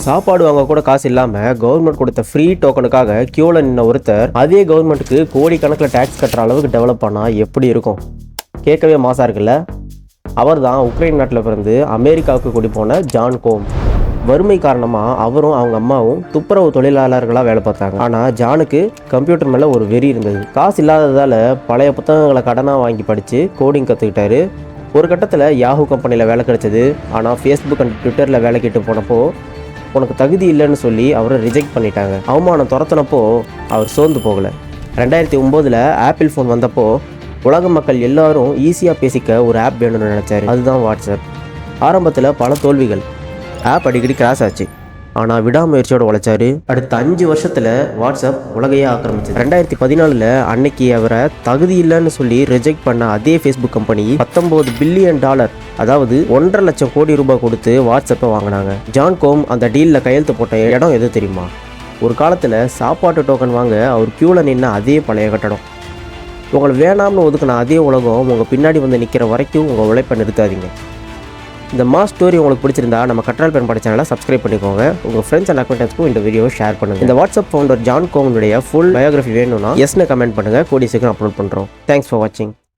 சாப்பாடு வாங்க கூட காசு இல்லாம கவர்மெண்ட் கொடுத்த ஃப்ரீ டோக்கனுக்காக கியூல நின்ன ஒருத்தர் அதே கவர்மெண்ட்டுக்கு கோடிக்கணக்கில் டாக்ஸ் கட்டுற அளவுக்கு டெவலப் பண்ணா எப்படி இருக்கும்? கேட்கவே மாசா இருக்குல்ல. அவர் தான் உக்ரைன் நாட்டில் பிறந்து அமெரிக்காவுக்கு கூடி போன ஜான் கோம். வறுமை காரணமாக அவரும் அவங்க அம்மாவும் துப்புரவு தொழிலாளர்களாக வேலை பார்த்தாங்க. ஆனால் ஜானுக்கு கம்ப்யூட்டர் மேலே ஒரு வெறி இருந்தது. காசு இல்லாததால் பழைய புத்தகங்களை கடனாக வாங்கி படித்து கோடிங் கற்றுக்கிட்டாரு. ஒரு கட்டத்தில் யாஹூ கம்பெனியில் வேலை கிடைச்சது. ஆனால் ஃபேஸ்புக் அண்ட் ட்விட்டரில் வேலை கேட்டு போனப்போ உனக்கு தகுதி இல்லைன்னு சொல்லி அவரை ரிஜெக்ட் பண்ணிட்டாங்க. அவமானம் துரத்துனப்போ அவர் சோர்ந்து போகலை. 2009 ஆப்பிள் ஃபோன் வந்தப்போ உலக மக்கள் எல்லாரும் ஈஸியாக பேசிக்க ஒரு ஆப் வேணும்னு நினச்சாரு. அதுதான் வாட்ஸ்அப். ஆரம்பத்தில் பல தோல்விகள், ஆப் அடிக்கடி கிராஷ் ஆச்சு. ஆனால் விடாமுயற்சியோடு உழைச்சாரு. அடுத்த 5 வருஷத்தில் வாட்ஸ்அப் உலகையே ஆக்கிரமிச்சது. 2014 அன்னைக்கு அவரை தகுதி இல்லைன்னு சொல்லி ரிஜெக்ட் பண்ண அதே ஃபேஸ்புக் கம்பெனி $19 பில்லியன், அதாவது 1.5 லட்சம் கோடி ரூபாய் கொடுத்து வாட்ஸ்அப்பை வாங்கினாங்க. ஜான் கோம் அந்த டீலில் கையெழுத்து போட்ட இடம் எது தெரியுமா? ஒரு காலத்தில் சாப்பாட்டு டோக்கன் வாங்க அவர் கியூவில் நின்ன அதே பழைய கட்டடம். உங்களை வேணாம்னு ஒதுக்கின அதே உலகம் உங்கள் பின்னாடி வந்து நிற்கிற வரைக்கும் உங்கள் உழைப்பை நிறுத்தாதீங்க. இந்த மாஸ் ஸ்டோரி உங்களுக்கு பிடிச்சிருந்தா நம்ம கற்றால் பயன்பாடு சேனலை சப்ஸ்கிரைப் பண்ணிக்கோங்க. உங்கள் ஃப்ரெண்ட்ஸ் அண்ட் அக்வைண்டன்ஸ்க்கும் இந்த வீடியோவை ஷேர் பண்ணுங்கள். இந்த வாட்ஸ்அப் ஃபவுண்டர் ஜான் கோமுடைய ஃபுல் பயோகிராஃபி வேணும்னா எஸ்னு கமெண்ட் பண்ணுங்கள். கூடிய சீக்கிரம் அப்லோட் பண்ணுறோம். தேங்க்ஸ் ஃபார் வாட்சிங்.